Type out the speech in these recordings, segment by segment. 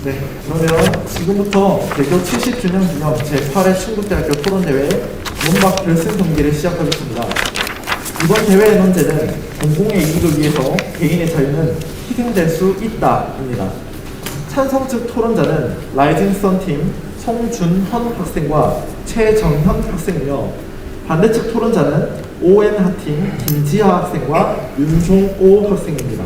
네, 그러면 지금부터 개교 70주년 기념 제8회 충북대학교 토론대회 문박 결승 경기를 시작하겠습니다. 이번 대회의 논제는 공공의 이익을 위해서 개인의 자유는 희생될 수 있다입니다. 찬성 측 토론자는 라이징 선팀 송준헌 학생과 최정현 학생이며 반대 측 토론자는 ON하팀 김지하 학생과 윤종오 학생입니다.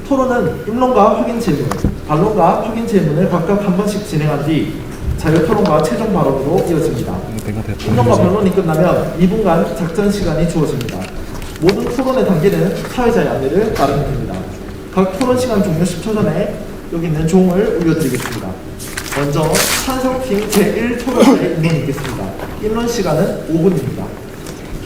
토론은 입론과 확인 질문, 반론과 확인 질문을 각각 한 번씩 진행한 뒤 자유토론과 최종 발언으로 이어집니다. 입론과 반론이 끝나면 2분간 작전 시간이 주어집니다. 모든 토론의 단계는 사회자의 안내를 따르면 됩니다. 각 토론 시간 종료 10초 전에 여기 있는 종을 울려드리겠습니다. 먼저 찬성팀 제1토론자의 입론이 있겠습니다. 입론 시간은 5분입니다.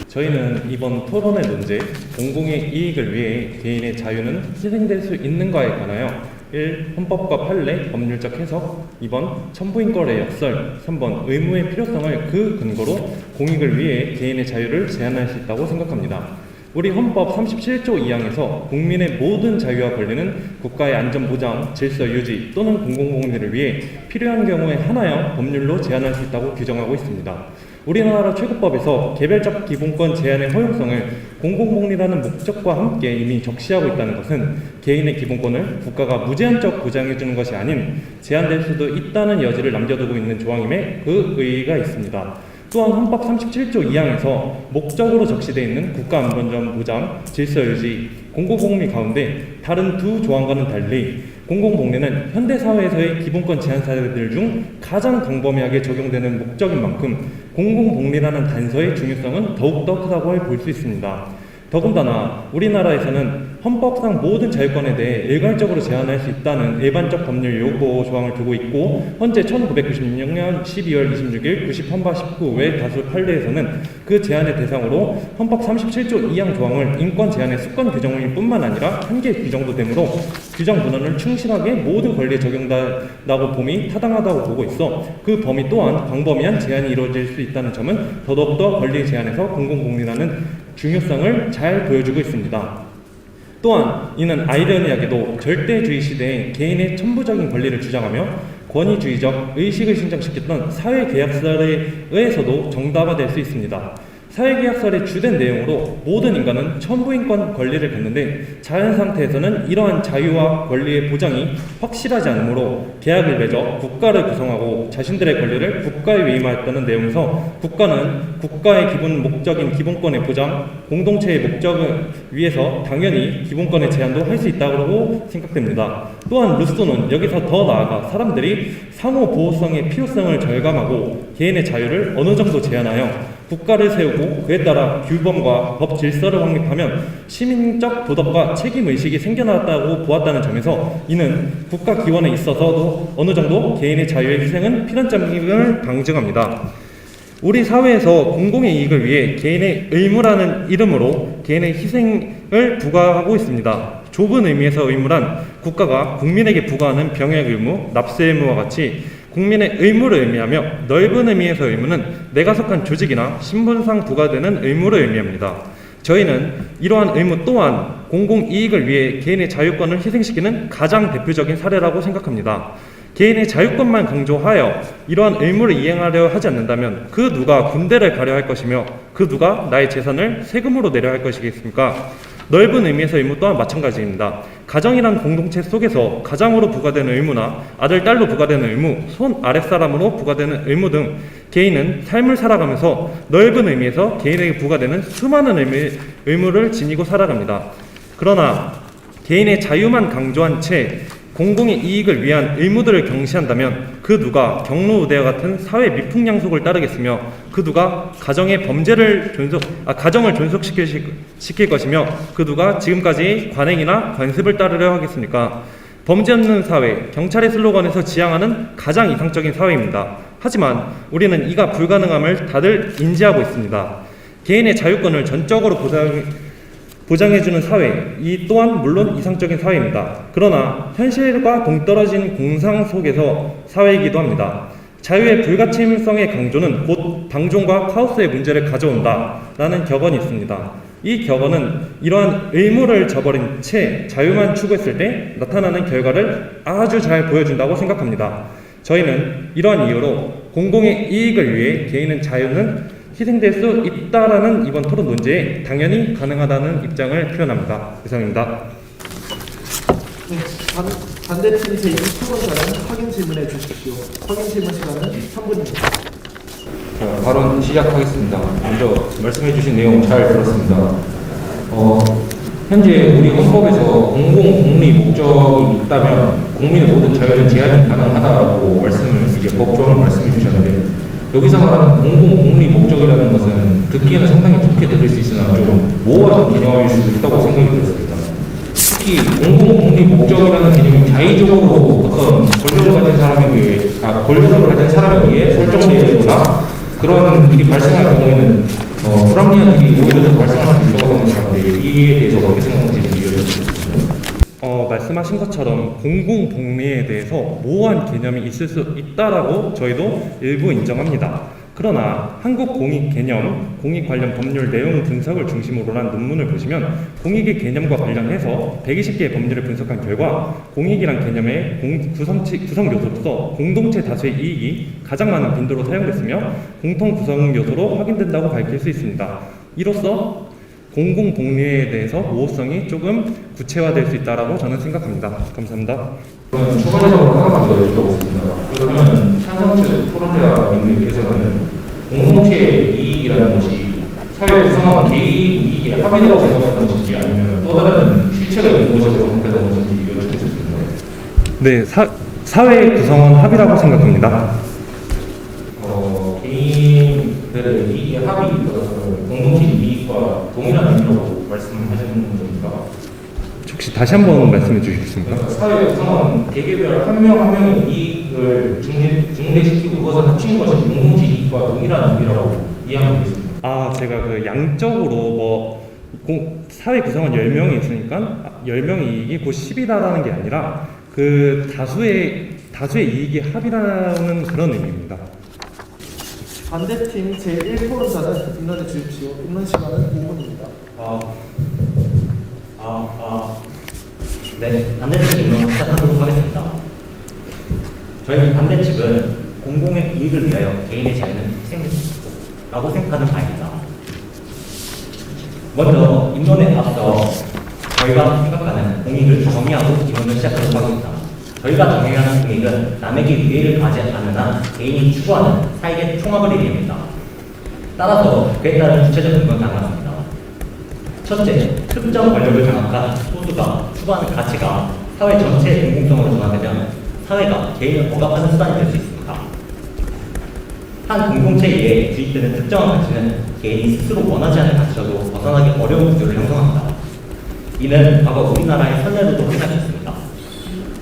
저희는 이번 토론의 논제, 공공의 이익을 위해 개인의 자유는 희생될 수 있는가에 관하여 1. 헌법과 판례, 법률적 해석 2번 천부인권의 역설 3번 의무의 필요성을 그 근거로 공익을 위해 개인의 자유를 제한할 수 있다고 생각합니다. 우리 헌법 37조 2항에서 국민의 모든 자유와 권리는 국가의 안전보장, 질서 유지 또는 공공복리를 위해 필요한 경우에 하나여 법률로 제한할 수 있다고 규정하고 있습니다. 우리나라 최고법에서 개별적 기본권 제한의 허용성을 공공복리라는 목적과 함께 이미 적시하고 있다는 것은 개인의 기본권을 국가가 무제한적 보장해주는 것이 아닌 제한될 수도 있다는 여지를 남겨두고 있는 조항임에 그 의의가 있습니다. 또한 헌법 37조 2항에서 목적으로 적시되어 있는 국가안전보장 보장, 질서유지, 공공복리 가운데 다른 두 조항과는 달리 공공복리는 현대사회에서의 기본권 제한 사례들 중 가장 광범위하게 적용되는 목적인 만큼 공공복리라는 단서의 중요성은 더욱더 크다고 볼 수 있습니다. 더군다나 우리나라에서는 헌법상 모든 자유권에 대해 일괄적으로 제한할 수 있다는 일반적 법률 요구 조항을 두고 있고 현재 1996년 12월 26일 90헌법 19외 다수 판례에서는 그 제한의 대상으로 헌법 37조 2항 조항을 인권 제한의 수권 규정일 뿐만 아니라 한계 규정도 되므로 규정 문헌을 충실하게 모든 권리에 적용한다고 봄이 타당하다고 보고 있어 그 범위 또한 광범위한 제한이 이루어질 수 있다는 점은 더더욱더 권리 제한에서 공공복리라는 중요성을 잘 보여주고 있습니다. 또한 이는 아이러니하게도 절대주의 시대에 개인의 천부적인 권리를 주장하며 권위주의적 의식을 신장시켰던 사회계약설에 의해서도 정당화될 수 있습니다. 사회계약설의 주된 내용으로 모든 인간은 천부인권 권리를 갖는데 자연상태에서는 이러한 자유와 권리의 보장이 확실하지 않으므로 계약을 맺어 국가를 구성하고 자신들의 권리를 국가에 위임하였다는 내용에서 국가는 국가의 기본 목적인 기본권의 보장, 공동체의 목적을 위해서 당연히 기본권의 제한도 할 수 있다고 생각됩니다. 또한 루소는 여기서 더 나아가 사람들이 상호 보호성의 필요성을 절감하고 개인의 자유를 어느 정도 제한하여 국가를 세우고 그에 따라 규범과 법 질서를 확립하면 시민적 도덕과 책임의식이 생겨났다고 보았다는 점에서 이는 국가 기원에 있어서도 어느 정도 개인의 자유의 희생은 필연점임을 강증합니다. 우리 사회에서 공공의 이익을 위해 개인의 의무라는 이름으로 개인의 희생을 부과하고 있습니다. 좁은 의미에서 의무란 국가가 국민에게 부과하는 병역 의무, 납세 의무와 같이 국민의 의무를 의미하며 넓은 의미에서 의무는 내가 속한 조직이나 신분상 부과되는 의무를 의미합니다. 저희는 이러한 의무 또한 공공이익을 위해 개인의 자유권을 희생시키는 가장 대표적인 사례라고 생각합니다. 개인의 자유권만 강조하여 이러한 의무를 이행하려 하지 않는다면 그 누가 군대를 가려 할 것이며 그 누가 나의 재산을 세금으로 내려 할 것이겠습니까? 넓은 의미에서 의무 또한 마찬가지입니다. 가정이란 공동체 속에서 가장으로 부과되는 의무나 아들, 딸로 부과되는 의무, 손 아랫사람으로 부과되는 의무 등 개인은 삶을 살아가면서 넓은 의미에서 개인에게 부과되는 수많은 의무를 지니고 살아갑니다. 그러나 개인의 자유만 강조한 채 공공의 이익을 위한 의무들을 경시한다면 그 누가 경로우대와 같은 사회 미풍양속을 따르겠으며 그 누가 가정의 가정을 존속시킬 것이며 그 누가 지금까지 관행이나 관습을 따르려 하겠습니까? 범죄 없는 사회, 경찰의 슬로건에서 지향하는 가장 이상적인 사회입니다. 하지만 우리는 이가 불가능함을 다들 인지하고 있습니다. 개인의 자유권을 전적으로 보장해주는 사회, 이 또한 물론 이상적인 사회입니다. 그러나 현실과 동떨어진 공상 속에서 사회이기도 합니다. 자유의 불가침성의 강조는 곧 방종과 카오스의 문제를 가져온다 라는 격언이 있습니다. 이 격언은 이러한 의무를 저버린 채 자유만 추구했을 때 나타나는 결과를 아주 잘 보여준다고 생각합니다. 저희는 이러한 이유로 공공의 이익을 위해 개인의 자유는 희생될 수 있다라는 이번 토론 논제에 당연히 가능하다는 입장을 표현합니다. 이상입니다. 네, 반대팀 제2토론자는 확인 질문해 주십시오. 확인 질문 시간은 3분입니다. 자, 발언 시작하겠습니다. 먼저 말씀해주신 내용 잘 들었습니다. 현재 우리 헌법에서 공공 복리 목적이 있다면 국민의 모든 자유는 제한이 가능하다라고 이제 법조항을 말씀해 주셨는데, 여기서 말하는 공공 복리 목적이라는 것은 듣기에는 상당히 좋게 들릴 수 있으나 좀 모호한 개념일 수 있다고 생각이 들었습니다. 특히 공공 복리 목적이라는 개념이 자의적으로 어떤 권력을 가진 사람에 의해 설정되거나 그런 일이 발생할 경우에는 불합리한 일이 오히려 더 발생할 수 있다고 생각하는데, 이에 대해서 어떻게 생각하시는지 이해해주시면. 말씀하신 것처럼 공공복리에 대해서 모호한 개념이 있을 수 있다라고 저희도 일부 인정합니다. 그러나 한국 공익 개념, 공익 관련 법률 내용 분석을 중심으로 한 논문을 보시면 공익의 개념과 관련해서 120개의 법률을 분석한 결과 공익이란 개념의 구성 요소로서 공동체 다수의 이익이 가장 많은 빈도로 사용됐으며 공통 구성 요소로 확인된다고 밝힐 수 있습니다. 이로써 공공복리에 대해서 모호성이 조금 구체화될 수 있다라고 저는 생각합니다. 감사합니다. 그럼 추가적으로 하나만 더 여쭤보겠습니다. 그러면 찬성 토론자님께서는 공동체의 이익이라는 것이 사회 구성원 개인 이익의 합의라고 생각하는 것인지, 아니면 또 다른 실체가 있는 것이라고 생각하는 것인지 여쭙겠습니다. 네, 사회 구성원 합의라고 생각합니다. 개인들의 이익의 합의, 공동체 이익과 동일한 의미라고 말씀하시는 겁니까? 혹시 다시 한번 말씀해 주시겠습니까? 사회 구성원 개개별 한 명 한 명의 이익을 증대시키고 그것을 합친 것이 공동체 이익과 동일한 의미라고 이해하고 있습니다. 제가 그 양적으로 사회 구성원 10명이 있으니까 10명의 이익이 곧 10이다라는 게 아니라 그 다수의 이익이 합이라는 그런 의미입니다. 반대팀 제1토론자는 인론해 주십시오. 인론 시간은 5분입니다. 네, 반대측 인론 시작하도록 하겠습니다. 저희 반대측은 공공의 이익을 위하여 개인의 자유는 희생된다고 생각하는 바입니다. 먼저 인론에 앞서 저희가 생각하는 공익을 정의하고 인론을 시작하도록 하겠습니다. 저희가 정의하는 공익은 남에게 위해를 가하지 않는 한 개인이 추구하는 사익의 총합을 의미합니다. 따라서 그에 따른 구체적 근거는 다양합니다. 첫째, 특정 권력을 장악한 소수가 추구하는 가치가 사회 전체의 공공성으로 전환되면 사회가 개인을 억압하는 수단이 될 수 있습니다. 한 공동체에 의해 주입되는 특정한 가치는 개인이 스스로 원하지 않는 가치라도 벗어나기 어려운 구조를 형성합니다. 이는 과거 우리나라의 선례로도 확인할 수 있습니다.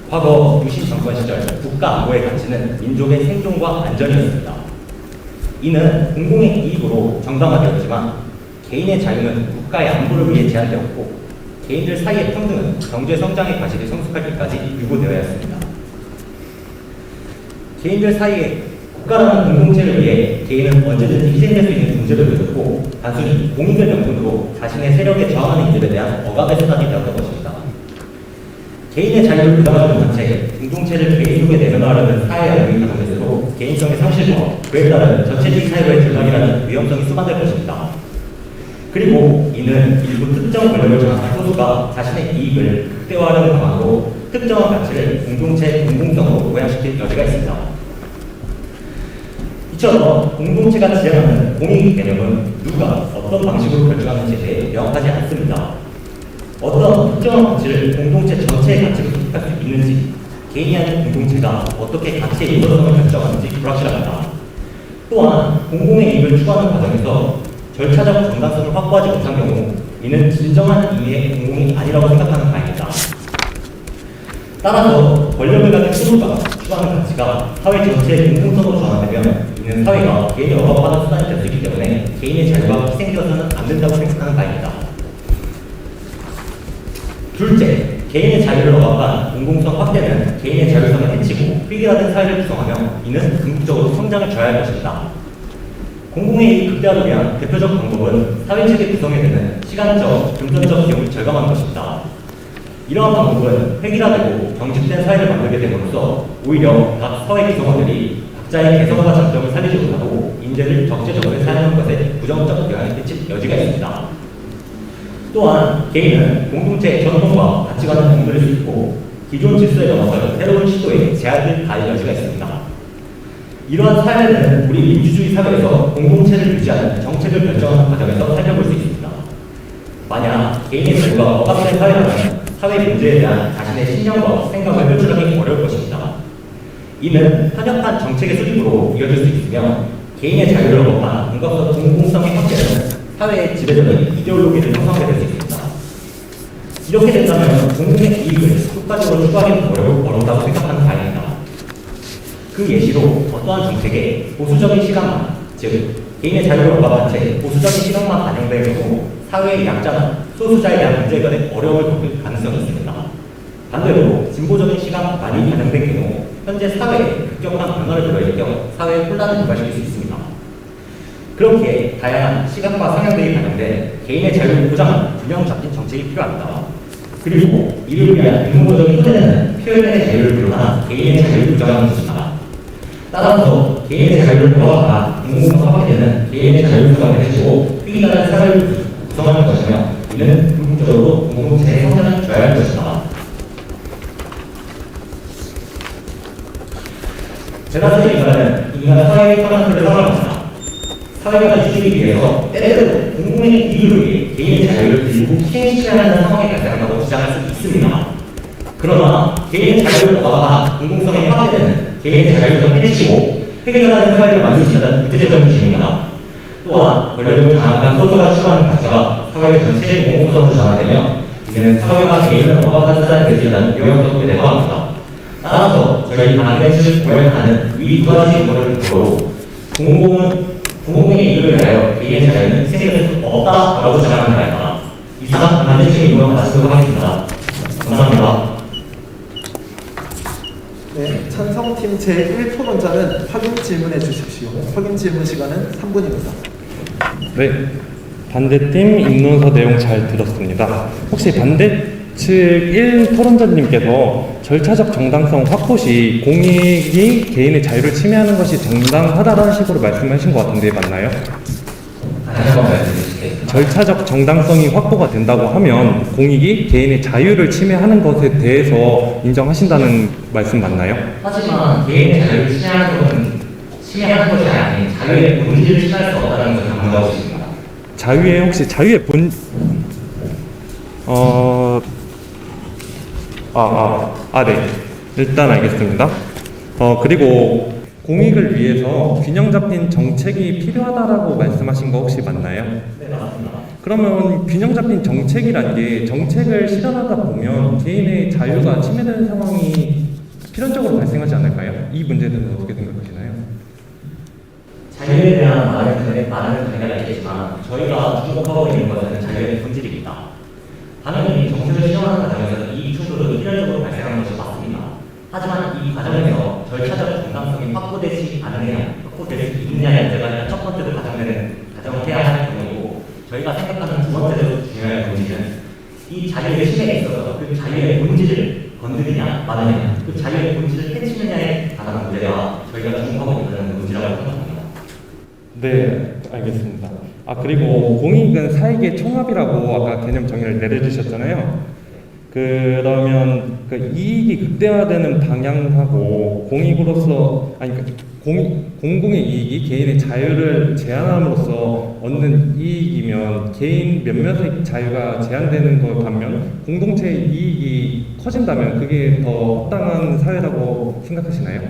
과거 유신 정권 시절 국가 안보의 가치는 민족의 생존과 안전이었습니다. 이는 공공의 이익으로 정당화되었지만 개인의 자유는 국가의 안보를 위해 제한되었고 개인들 사이의 평등은 경제 성장의 가치를 성숙할 때까지 유고되어야 했습니다. 개인들 사이에 국가라는 공동체를 위해 개인은 언제든지 희생될 수 있는 존재를 보였고 단순히 공익을 명분으로 자신의 세력에 저항하는 이들에 대한 억압의 수단이 되었던 것입니다. 개인의 자유를 부담하는 채 공동체를 개인 속에 내면화하려는 사회의 영역이 가동될수록 개인성의 상실과 그에 따른 전체주의 사회의 전락이라는 위험성이 수반될 것입니다. 그리고 이는 일부 특정 권력을 장악한 소수가 자신의 이익을 극대화하려는 방안으로 특정한 가치를 공동체의 공공성으로 오해시킬 여지가 있습니다. 이처럼 공동체가 지향하는 공익 개념은 누가 어떤 방식으로 결정하는지에 대해 명확하지 않습니다. 어떤 특정한 가치를 공동체 전체의 가치로 기록할 수 있는지, 개인이 아닌 공동체가 어떻게 가치의 유효성을 결정하는지 불확실합니다. 또한 공공의 이익을 추구하는 과정에서 절차적 정당성을 확보하지 못한 경우 이는 진정한 의미의 공공이 아니라고 생각하는 바입니다. 따라서 권력을 가진 소수가 추구하는 가치가 사회 전체의 공공성으로 전환되면 이는 사회가 개인이 억압하는 수단이 될 수 있기 때문에 개인의 자유가 희생되어서는 안 된다고 생각하는 바입니다. 둘째, 개인의 자유를 억압한 공공성 확대는 개인의 자율성을 해치고 획일화된 사회를 구성하며 이는 궁극적으로 성장을 저해할 것입니다. 공공의 이익 극대화를 위한 대표적 방법은 사회체계 구성에 드는 시간적, 금전적 비용을 절감하는 것입니다. 이러한 방법은 획일화되고 경직된 사회를 만들게 됨으로써 오히려 각 사회 구성원들이 각자의 개성과 장점을 살리지 못하고 인재를 적재적소에 사용하는 것에 부정적 영향을 끼칠 여지가 있습니다. 또한 개인은 공동체의 전통과 가치관을 공들일 수 있고 기존 질서에 넘어서 새로운 시도에 제약을 가할 여지가 있습니다. 이러한 사례는 우리 민주주의 사회에서 공동체를 유지하는 정책을 결정하는 과정에서 살펴볼 수 있습니다. 만약 개인의 자유가 억압된 사회라면 사회 문제에 대한 자신의 신념과 생각을 표출하기 어려울 것입니다. 이는 편협한 정책의 수립으로 이어질 수 있으며 개인의 자유를 억압한 공공성의 확대는 사회의 지배적인 이데올로기를 형성하게 될 수 있습니다. 이렇게 된다면 공공의 이익을 효과적으로 추구하기는 어렵다고 생각하는 바입니다. 그 예시로 어떠한 정책에 보수적인 시각만, 즉 개인의 자유를 억압한 채 보수적인 시각만 반영될 경우 사회의 약자나 소수자에 대한 문제 해결에 어려움을 겪을 가능성이 있습니다. 반대로 진보적인 시각만이 반영된 경우 현재 사회에 급격한 변화를 불러일으켜 사회의 혼란을 유발시킬 수 있습니다. 그렇게 다양한 시각과 성향들이 반영된 개인의 자유를 보장하는 균형 잡힌 정책이 필요합니다. 그리고 이를 위한 근본적인 토대는 표현의 자유를 비롯한 개인의 자유를 보장하는 것입니다. 따라서 개인의 자유를 보호하다가 공공성 확대는 개인의 자유를 보장해주고 획일화된 사회를 구성하는 것이며 이는 궁극적으로 공동체의 성장을 줘야 할 것입니다. 제가 쓰는 인간은 인간 사회의 편안함을 사랑합니다. 사회가 유지하기 위해서 때때로 공공의 이익을 위해 개인의 자유를 들고 시행시켜야 하는 상황이 발생한다고 주장할 수 있습니다. 그러나 개인의 자유를 억압한 공공성에 파괴되는 개인의 자유를 해치고 획일화된 사회를 만들 수 있다는 구체적인 기준입니다. 또한 권력을 장악한 소수가 추구하는 가치가 사회 전체의 공공성을 장악되며 이는 사회가 개인을 억압한 사회가 될 수 있다는 위험성을 내포합니다. 따라서 저희 반대를 고려하는 위 두 가지 근거를 근거로 공공의 이익을 위하여 개인의 자유는 희생될 수 없다라고 주장하는 바입니다. 이상 반대식의 의견을 마치도록 하겠습니다. 감사합니다. 네, 찬성팀 제1토론자는 확인 질문해 주십시오. 확인 질문 시간은 3분입니다. 네, 반대팀 입론서 내용 잘 들었습니다. 혹시 반대 측 1 토론자님께서 절차적 정당성 확보 시 공익이 개인의 자유를 침해하는 것이 정당하다라는 식으로 말씀하신 것 같은데 맞나요? 다시 한번 말씀해주시겠습니다. 절차적 정당성이 확보가 된다고 하면 공익이 개인의 자유를 침해하는 것에 대해서 인정하신다는 말씀 맞나요? 하지만 개인의 자유를 침해하는 것이 아닌 자유의 본질을 침해할 수 없다는 것을 강조하고 있습니다. 자유의 혹시 자유의 네. 일단 알겠습니다. 그리고 공익을 위해서 균형 잡힌 정책이 필요하다라고 말씀하신 거 혹시 맞나요? 네, 맞습니다. 그러면 균형 잡힌 정책이란 게 정책을 실현하다 보면 개인의 자유가 침해되는 상황이 필연적으로 발생하지 않을까요? 이 문제에 대해서 어떻게 생각하시나요? 자유에 대한 많은 관계가 있겠지만 저희가 주목하고 있는 것은 자유의 본질입니다. 당연히 정책을 실현하는 과정에서 이 충돌은 필연적으로 발생하는 것이 맞습니다. 하지만 이 과정에서 절차적 정당성이 확보될 수 있느냐의 문제가 첫 번째로 가정해야 할 경우이고 저희가 생각하는 두 번째로 중요한 문제는 이 자유의 침해에 있어서 그 자유의 본질을 건드리냐 마느냐 그 자유의 본질을 해치느냐에 관한 문제가 저희가 주목하고 있는 문제라고 생각합니다. 네, 알겠습니다. 그리고 공익은 사익의 총합이라고 아까 개념 정의를 내려주셨잖아요. 그러면 그 이익이 극대화되는 방향하고 공익으로서 공공의 이익이 개인의 자유를 제한함으로써 얻는 이익이면 개인 몇몇의 자유가 제한되는 것 반면 공동체의 이익이 커진다면 그게 더 합당한 사회라고 생각하시나요?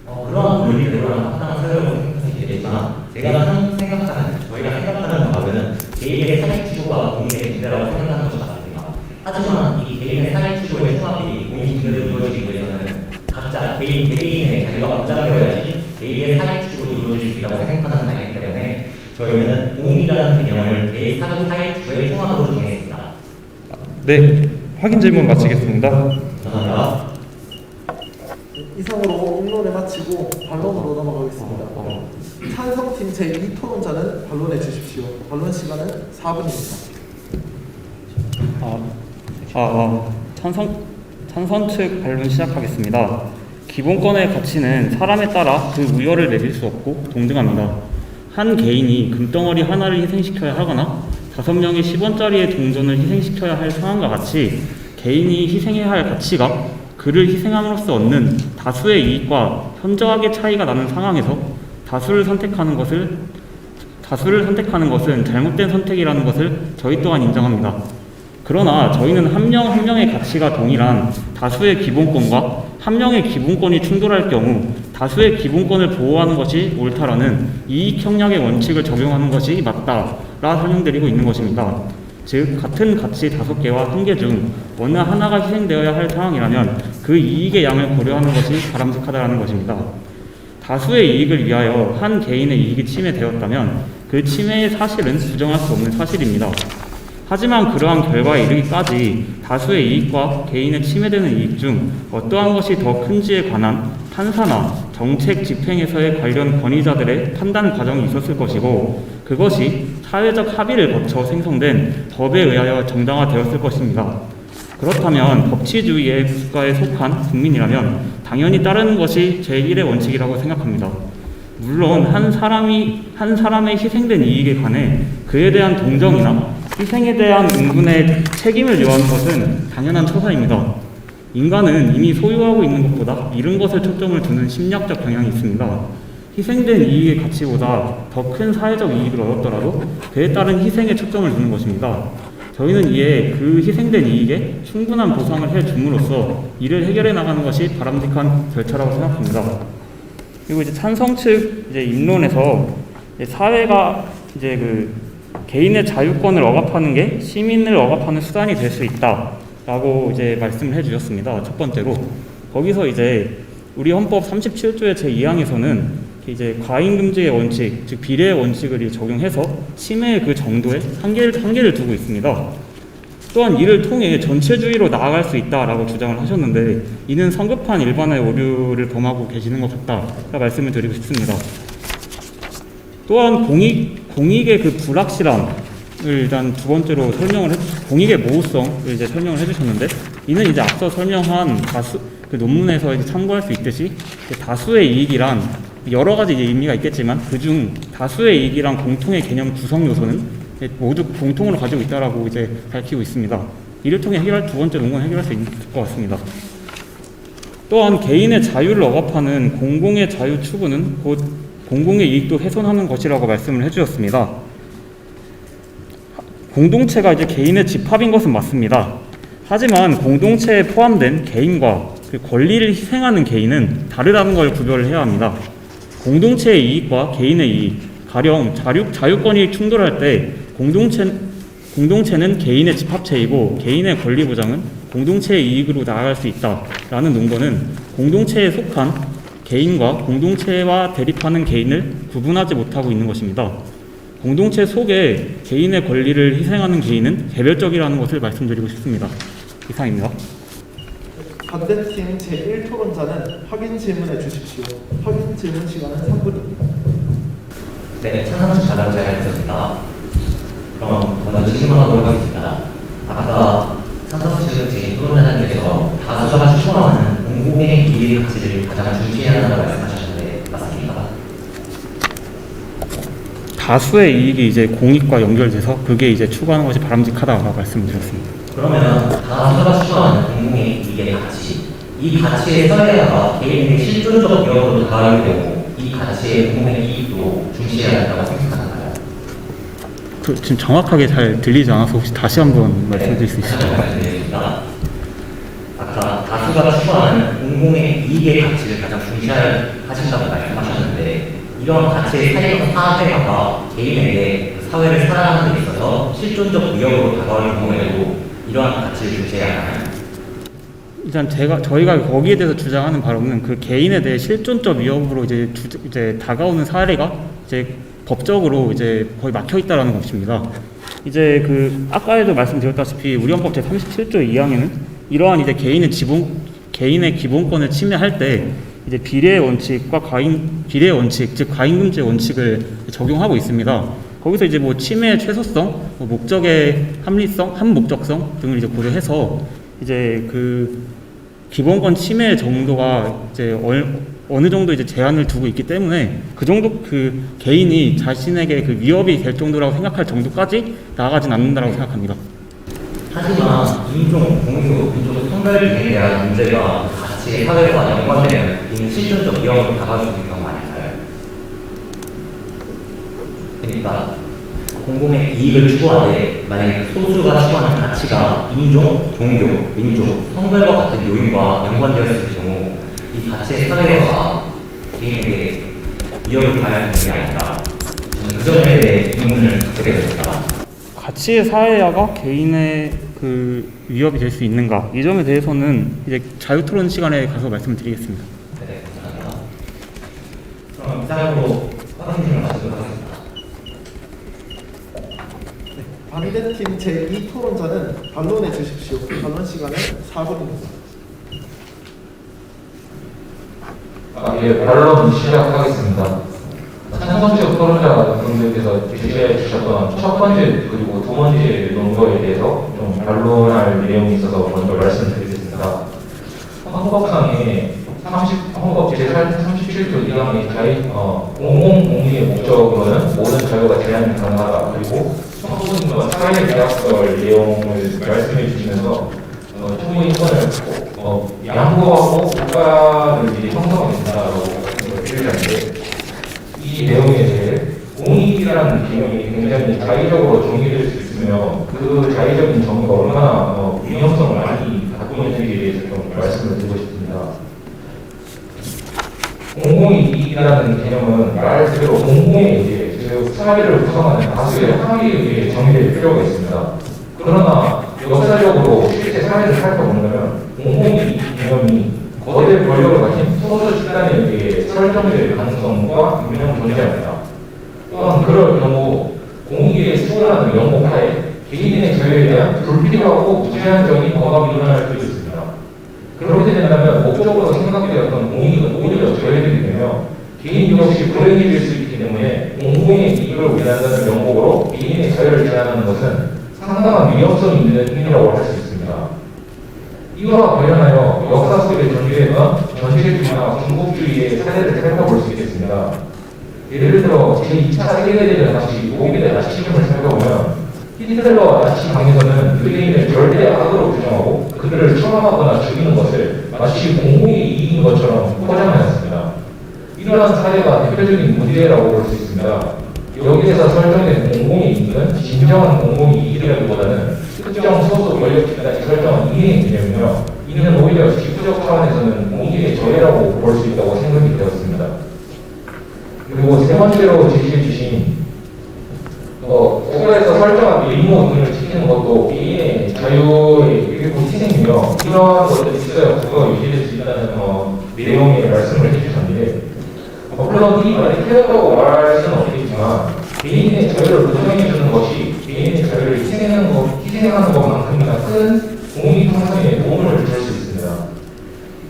그러한 논리대로는 합당한 사회라고 생각할 수 있겠지만 저희가 생각하는 방법은 개인의 사익 추구가 공익의 기대라고 생각하는 것이 맞습니다. 하지만 이 개인의 사익 추구의 총합이 공익 기대로 이루어지기 위해서는 각자 개인의 자유가 보장되어야지 개인의 사익 추구로 이루어질 수 있다고 생각하는 바이기 때문에 저희는 공익이라는 개념을 개인 사익 추구의 총합으로 정했습니다. 네, 확인 질문 마치겠습니다. 감사합니다. 이상으로 입론을 마치고 반론으로 넘어가겠습니다. 찬성팀 제2 토론자는 반론해 주십시오. 반론 시간은 4분입니다. 찬성 측 반론 시작하겠습니다. 기본권의 가치는 사람에 따라 그 우열을 매길 수 없고 동등합니다. 한 개인이 금덩어리 하나를 희생시켜야 하거나 5명의 10원짜리의 동전을 희생시켜야 할 상황과 같이 개인이 희생해야 할 가치가 그를 희생함으로써 얻는 다수의 이익과 현저하게 차이가 나는 상황에서 다수를 선택하는 것은 잘못된 선택이라는 것을 저희 또한 인정합니다. 그러나 저희는 한 명 한 명의 가치가 동일한 다수의 기본권과 한 명의 기본권이 충돌할 경우 다수의 기본권을 보호하는 것이 옳다라는 이익형량의 원칙을 적용하는 것이 맞다라 설명드리고 있는 것입니다. 즉 같은 가치 5개와 1개 중 어느 하나가 희생되어야 할 상황이라면 그 이익의 양을 고려하는 것이 바람직하다는 것입니다. 다수의 이익을 위하여 한 개인의 이익이 침해되었다면 그 침해의 사실은 부정할 수 없는 사실입니다. 하지만 그러한 결과에 이르기까지 다수의 이익과 개인의 침해되는 이익 중 어떠한 것이 더 큰지에 관한 판사나 정책 집행에서의 관련 권위자들의 판단 과정이 있었을 것이고 그것이 사회적 합의를 거쳐 생성된 법에 의하여 정당화되었을 것입니다. 그렇다면 법치주의의 국가에 속한 국민이라면 당연히 따르는 것이 제1의 원칙이라고 생각합니다. 물론 한 사람의 희생된 이익에 관해 그에 대한 동정이나 희생에 대한 응분의 책임을 요하는 것은 당연한 처사입니다. 인간은 이미 소유하고 있는 것보다 잃은 것에 초점을 두는 심리학적 경향이 있습니다. 희생된 이익의 가치보다 더 큰 사회적 이익을 얻었더라도 그에 따른 희생에 초점을 두는 것입니다. 저희는 이에 그 희생된 이익에 충분한 보상을 해줌으로써 이를 해결해 나가는 것이 바람직한 절차라고 생각합니다. 그리고 이제 찬성 측 입론에서 사회가 개인의 자유권을 억압하는 게 시민을 억압하는 수단이 될 수 있다라고 말씀을 해주셨습니다. 첫 번째로 거기서 우리 헌법 37조의 제2항에서는 과잉금지의 원칙, 즉 비례의 원칙을 적용해서 침해의 그 정도에 한계를 두고 있습니다. 또한 이를 통해 전체주의로 나아갈 수 있다라고 주장을 하셨는데 이는 성급한 일반화의 오류를 범하고 계시는 것 같다라고 말씀을 드리고 싶습니다. 또한 공익의 그 불확실함을 일단 두 번째로 공익의 모호성을 설명을 해주셨는데 이는 앞서 설명한 그 논문에서 참고할 수 있듯이 다수의 이익이란 여러 가지 의미가 있겠지만 그중 다수의 이익이란 공통의 개념 구성 요소는 모두 공통으로 가지고 있다라고 밝히고 있습니다. 이를 통해 두 번째 논문을 해결할 수 있을 것 같습니다. 또한 개인의 자유를 억압하는 공공의 자유 추구는 곧 공공의 이익도 훼손하는 것이라고 말씀을 해주셨습니다. 공동체가 개인의 집합인 것은 맞습니다. 하지만 공동체에 포함된 개인과 그 권리를 희생하는 개인은 다르다는 걸 구별을 해야 합니다. 공동체의 이익과 개인의 이익, 가령 자유권이 충돌할 때 공동체는 개인의 집합체이고 개인의 권리 보장은 공동체의 이익으로 나아갈 수 있다라는 논거는 공동체에 속한 개인과 공동체와 대립하는 개인을 구분하지 못하고 있는 것입니다. 공동체 속에 개인의 권리를 희생하는 개인은 개별적이라는 것을 말씀드리고 싶습니다. 이상입니다. 반대팀 제1토론자는 확인 질문해 주십시오. 확인 질문 시간은 3분입니다. 네, 찬성 자료 잘 들었습니다. 그럼 먼저 질문하도록 하겠습니다. 아까 찬성 측은 제1토론자님께서 다수가 추구하는 공공의 이익의 가치를 가장 중시해야 한다고 말씀하셨는데 맞습니까? 다수의 이익이 공익과 연결돼서 그게 추구하는 것이 바람직하다고 말씀을 드렸습니다. 그러면 다수가 추구하는 공공의 이익의 가치, 이 가치의 선례가 개인의 실존적 위협으로 다가오게 되고 이 가치의 공공의 이익도 중시해야 한다고 생각하나요? 지금 정확하게 잘 들리지 않아서 혹시 다시 한번 말씀해 주실 수 있을까요? 말씀드리겠습니다. 아까 다수가 추구하는 공공의 이익의 가치를 가장 중시하신다고 말씀하셨는데 이런 가치의 사회화가 개인에게 사회를 살아가는 데 있어서 실존적 위협으로 다가올 경우에도 이러한 가치를 중시해야 하나요? 일단 저희가 거기에 대해서 주장하는 바로는 그 개인에 대해 실존적 위협으로 다가오는 사례가 법적으로 거의 막혀 있다라는 것입니다. 아까에도 말씀드렸다시피 우리 헌법 제 37조 2항에는 이러한 개인의 기본권을 침해할 때 이제 비례의 원칙과 비례의 원칙, 즉 과잉금지의 원칙을 적용하고 있습니다. 거기서 이제 뭐 침해의 최소성, 뭐 목적의 합리성, 한목적성 등을 이제 고려해서 이제 그 기본권 침해 정도가 이제 어느 정도 이제 제한을 두고 있기 때문에 그 정도 그 개인이 자신에게 그 위협이 될 정도라고 생각할 정도까지 나아가진 않는다라고 생각합니다. 하지만 인종, 공유, 민족 성별에 대한 문제가 같이 사회와 연관되면 이미 실존적 위험을 다가주는 경우가 아닐까요? 그러니까 공공의 이익을 추구하되 만약에 소수가 추구하는 가치가 인종, 종교, 민족, 성별과 같은 요인과 연관되었을 경우 이 가치의 사회화가 개인에게 위협을 가하는 것이 아닌가. 저는 그 점에 대해 의문을 갖게 되었습니다. 가치의 사회화가 개인의 그 위협이 될 수 있는가, 이 점에 대해서는 이제 자유토론 시간에 가서 말씀을 드리겠습니다. 네, 감사합니다. 그럼 이상으로 확인을 마치도록 하겠습니다. 반대팀 제2 토론자는 반론해 주십시오. 반론 시간은 4분입니다. 예, 반론 시작하겠습니다. 찬성적 토론자 분들께서 제시해 주셨던 첫 번째 그리고 두 번째 논거에 대해서 좀 반론할 내용이 있어서 먼저 말씀드리겠습니다. 헌법 제37조 1항의 공공공리의 목적으로는 모든 자유가 제한이 가능하다. 그리고 청구인과 사회 계약설 내용을 말씀해 주시면서 청구인권을 양보하고 국가를 이제 형성하게 된다라고 말씀드리는데 이 내용에 대해 공익이라는 개념이 굉장히 자의적으로 정의될 수 있으며 그 자의적인 정의가 얼마나 위험성을 많이 갖고 있는지에 대해서 좀 말씀을 드리고 싶습니다. 공공이익이라는 개념은 말 그대로 공공에 의해 즉 사회를 구성하는 다수의 합의에 의해 정의될 필요가 있습니다. 그러나 역사적으로 실제 사회를 살펴보면 공공이익 개념이 거대 권력을 가진 소수 집단에 의해 설정될 가능성과 분명 존재합니다. 또한 그럴 경우 공익에 수월하는 영목하에 개인의 자유에 대한 불필요하고 무제한적인 억압이 일어날 수도 있습니다. 그렇게 된다면 목적으로 생각되었던 공익은 오히려 저해되게 되며 개인 역시 불행해질 수 있기 때문에 공공의 이익을 위한다는 명목으로 개인의 자유를 제한하는 것은 상당한 위험성이 있는 행위라고 할 수 있습니다. 이와 관련하여 역사 속에 존재했던 전시주의나 군국주의의 사례를 살펴볼 수 있겠습니다. 예를 들어 제2차 세계대전 당시 독일의 나치즘을 살펴보면 히틀러와 나치 당에서는 유대인을 절대 악으로 규정하고 그들을 처형하거나 죽이는 것을 마치 공공의 이익인 것처럼 포장하였습니다. 이러한 사례가 대표적인 문제라고 볼 수 있습니다. 여기에서 설정된 공공의 이익은 진정한 공공의 이익이라기보다는 특정 소수 권력 집단이 설정한 이익의 개념이며 이는 오히려 기부적 차원에서는 공익의 저해라고 볼 수 있다고 생각이 되었습니다. 그리고 세 번째로 제시해 주신 국가에서 설정한 의무 등을 지키는 것도 개인의 자유의 일부 희생이며 이러한 것들이 있어야 국가가 유지될 수 있다는 내용의 말씀을 해주셨는데 물론 이 말이 틀렸다고 말할 수는 없겠지만 개인의 자유를 보장해주는 것이 개인의 자유를 희생하는 것만큼이나 큰 공익 형성에 도움을 줄 수 있습니다.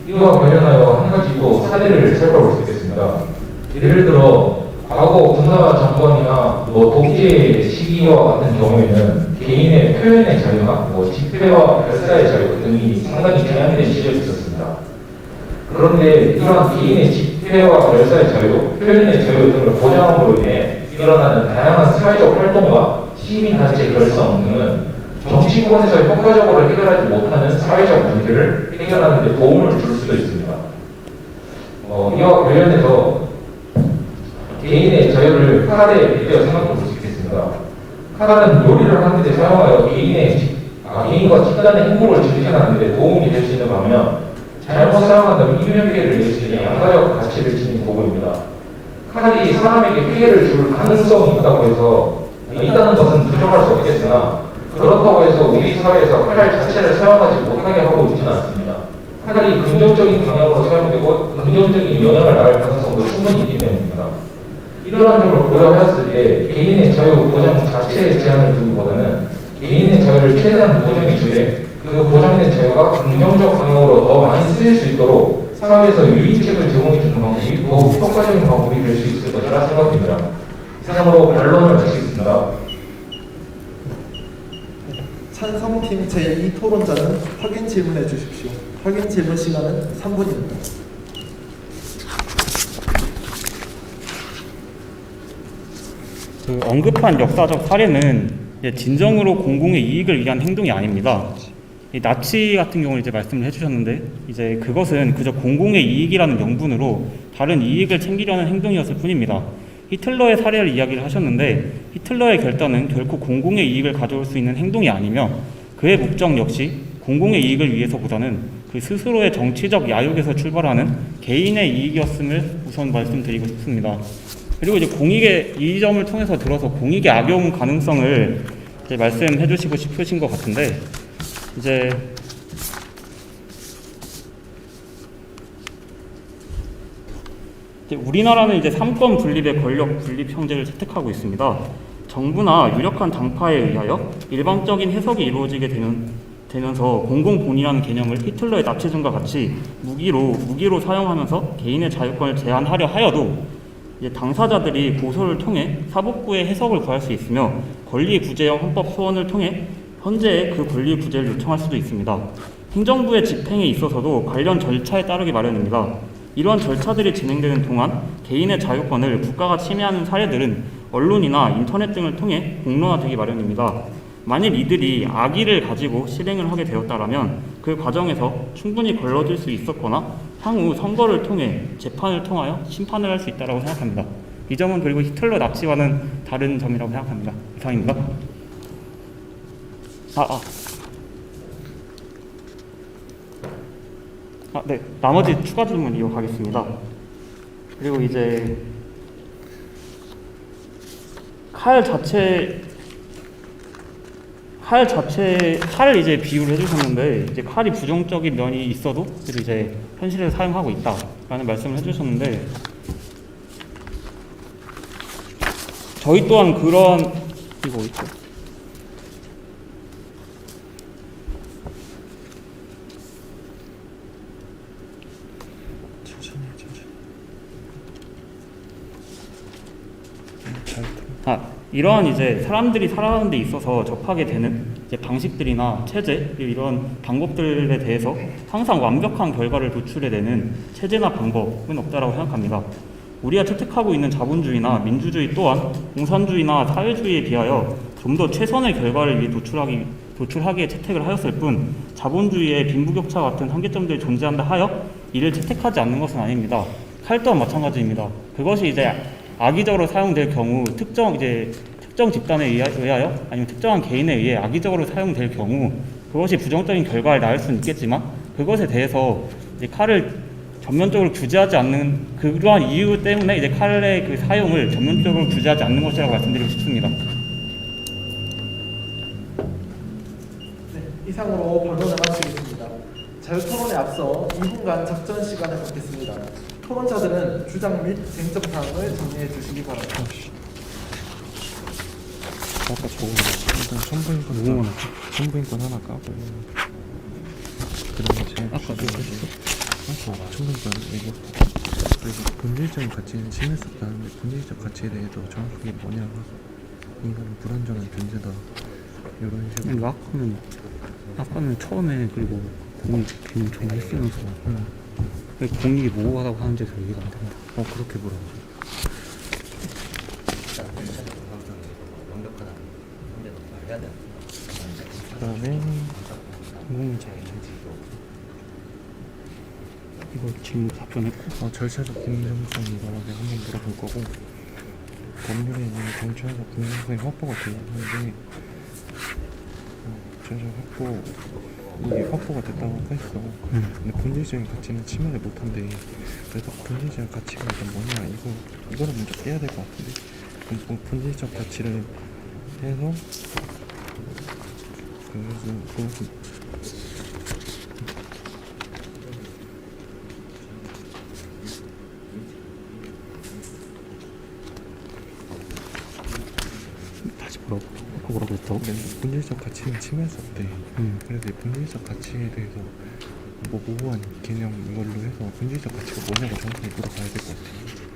이와 관련하여 한 가지 또 사례를 살펴볼 수 있겠습니다. 예를 들어 과거 군사 정권이나 독재 시기와 같은 경우에는 개인의 표현의 자유나 집회와 별사의 자유 등이 상당히 제한된 시절이 있었습니다. 그런데 이러한 개인의 집회와 별사의 자유, 표현의 자유 등을 보장함으로 인해 일어나는 다양한 사회적 활동과 시민단체 결성 등은 정치권에서 효과적으로 해결하지 못하는 사회적 문제를 해결하는 데 도움을 줄 수도 있습니다. 이와 관련해서 개인의 자유를 카라에 빗대어 생각해 볼 수 있겠습니다. 카라는 요리를 하는 데 사용하여 개인과 집단의 행복을 증진하는 데 도움이 될 수 있는 반면 잘못 사용한다면 인명 피해를 낼 수 있는 양가적 가치를 지닌 도구입니다. 칼이 사람에게 피해를 줄 가능성이 있다고 해서 있다는 것은 부정할 수 없겠으나 그렇다고 해서 우리 사회에서 칼 자체를 사용하지 못하게 하고 있지는 않습니다. 칼이 긍정적인 방향으로 사용되고 긍정적인 영향을 나갈 가능성도 충분히 있기 때문입니다. 이러한 점을 고려하였을 때 개인의 자유 보장 자체의 제한을 두기보다는 개인의 자유를 최대한 보장해 주되 그 보장된 자유가 긍정적 방향으로 더 많이 쓰일 수 있도록 상황에서 유의책을 제공해 주는 방법이 더욱 효과적인 방법이 될 수 있을 것이라 생각됩니다. 이상으로 반론을 마치겠습니다. 찬성팀 제2 토론자는 확인 질문해 주십시오. 확인 질문 시간은 3분입니다. 그 언급한 역사적 사례는 이제 진정으로 공공의 이익을 위한 행동이 아닙니다. 이 나치 같은 경우를 이제 말씀을 해주셨는데 이제 그것은 그저 공공의 이익이라는 명분으로 다른 이익을 챙기려는 행동이었을 뿐입니다. 히틀러의 사례를 이야기를 하셨는데 히틀러의 결단은 결코 공공의 이익을 가져올 수 있는 행동이 아니며 그의 목적 역시 공공의 이익을 위해서보다는 그 스스로의 정치적 야욕에서 출발하는 개인의 이익이었음을 우선 말씀드리고 싶습니다. 그리고 이제 공익의 이 점을 통해서 들어서 공익의 악용 가능성을 이제 말씀해 주시고 싶으신 것 같은데 이제 우리나라는 이제 삼권 분립의 권력 분립 형제를 채택하고 있습니다. 정부나 유력한 당파에 의하여 일방적인 해석이 이루어지게 되면서 공공본이라는 개념을 히틀러의 나치즘과 같이 무기로 사용하면서 개인의 자유권을 제한하려 하여도 이제 당사자들이 고소를 통해 사법부의 해석을 구할 수 있으며 권리구제형 헌법 소원을 통해 현재의 그 권리구제를 요청할 수도 있습니다. 행정부의 집행에 있어서도 관련 절차에 따르기 마련입니다. 이러한 절차들이 진행되는 동안 개인의 자유권을 국가가 침해하는 사례들은 언론이나 인터넷 등을 통해 공론화되기 마련입니다. 만일 이들이 악의를 가지고 실행을 하게 되었다면 그 과정에서 충분히 걸러질 수 있었거나 향후 선거를 통해 재판을 통하여 심판을 할 수 있다고 생각합니다. 이 점은 그리고 히틀러 나치와는 다른 점이라고 생각합니다. 이상입니다. 네. 나머지 추가 질문 이어가겠습니다. 그리고 이제 칼을 이제 비유를 해주셨는데 이제 칼이 부정적인 면이 있어도 그래도 이제 현실에서 사용하고 있다라는 말씀을 해주셨는데 저희 또한 그런 이거 있죠. 이러한 이제 사람들이 살아가는 데 있어서 접하게 되는 이제 방식들이나 체제 이런 방법들에 대해서 항상 완벽한 결과를 도출해내는 체제나 방법은 없다라고 생각합니다. 우리가 채택하고 있는 자본주의나 민주주의 또한 공산주의나 사회주의에 비하여 좀 더 최선의 결과를 위해 도출하기에 채택을 하였을 뿐 자본주의의 빈부격차 같은 한계점들이 존재한다 하여 이를 채택하지 않는 것은 아닙니다. 칼 또한 마찬가지입니다. 그것이 이제 악의적으로 사용될 경우 특정 집단에 의하여 아니면 특정한 개인에 의해 악의적으로 사용될 경우 그것이 부정적인 결과를 낳을 수는 있겠지만 그것에 대해서 이제 칼을 전면적으로 규제하지 않는 그러한 이유 때문에 이제 칼의 그 사용을 전면적으로 규제하지 않는 것이라고 말씀드리고 싶습니다. 네, 이상으로 반론을 마치겠습니다. 자유토론에 앞서 2분간 작전 시간을 갖겠습니다. 토론자들은 주장 및 쟁점 사항을 정리해 주시기 바랍니다. 아까 저거 일단 첨부인권 하나 까고 그다음에 제일 아까 그거 첨부인권 이거 그리고 본질적인 가치는 침해했었다는데 본질적 가치에 대해서 정확하게 뭐냐가 인간은 불완전한 존재다 이런 식으로 아까는 처음에 그리고 공익 개념 정리했으면서 왜 공익이 모호하다고 하는지 잘 이해가 안 됩니다. 그렇게 물어보죠. 그다음에 이거 질문 답변했고 절차적 공정성 이거 내가 한번 물어볼 거고 법률에 있는 정치화적 공정성이 확보가 돼야 하는데 이게 확보가 됐다고 했어. 근데 본질적인 가치는 침해를 못한대. 그래서 본질적인 가치가 일단 뭐냐 이거를 먼저 깨야 될 것 같은데 그럼 본질적 가치를 해서 그래서 다시 뭐라고 했다고? 본질적 가치는 침해할 수 없대. 그래서 이 본질적 가치에 대해서 뭐 모호한 개념 이걸로 해서 본질적 가치가 뭐냐고 정확히 물어봐야 될 것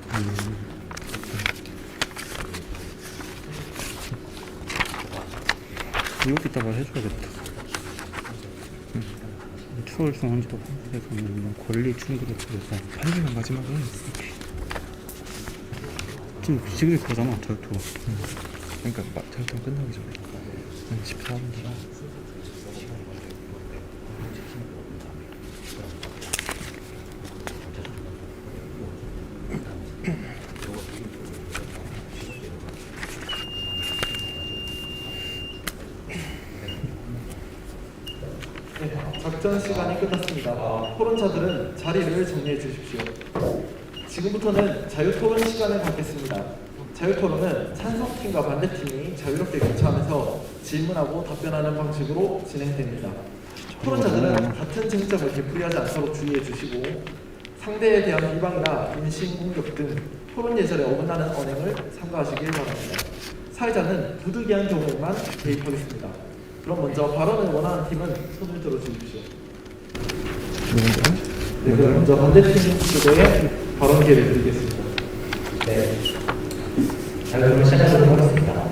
같아요. 이것도 이따가 해줘야겠다. 추월성 한지도 한국에서는 권리 충돌에 대해서 판례는 마지막에 지금 그거잖아, 저도. 그러니까 절통 끝나기 전에 한 14분 작전 시간이 끝났습니다. 토론자들은 자리를 정리해 주십시오. 지금부터는 자유토론 시간을 갖겠습니다. 자유토론은 찬성팀과 반대팀이 자유롭게 교차하면서 질문하고 답변하는 방식으로 진행됩니다. 토론자들은 같은 쟁점을 되풀이하지 않도록 주의해 주시고 상대에 대한 비방이나 인신공격 등 토론 예절에 어긋나는 언행을 삼가하시길 바랍니다. 사회자는 부득이한 경우에만 개입하겠습니다. 그럼 먼저 발언을 원하는 팀은 손을 들어주십시오. 네, 그럼 먼저 반대팀 주도의 발언 기회를 드리겠습니다. 네. 자, 그럼 시작하도록 하겠습니다.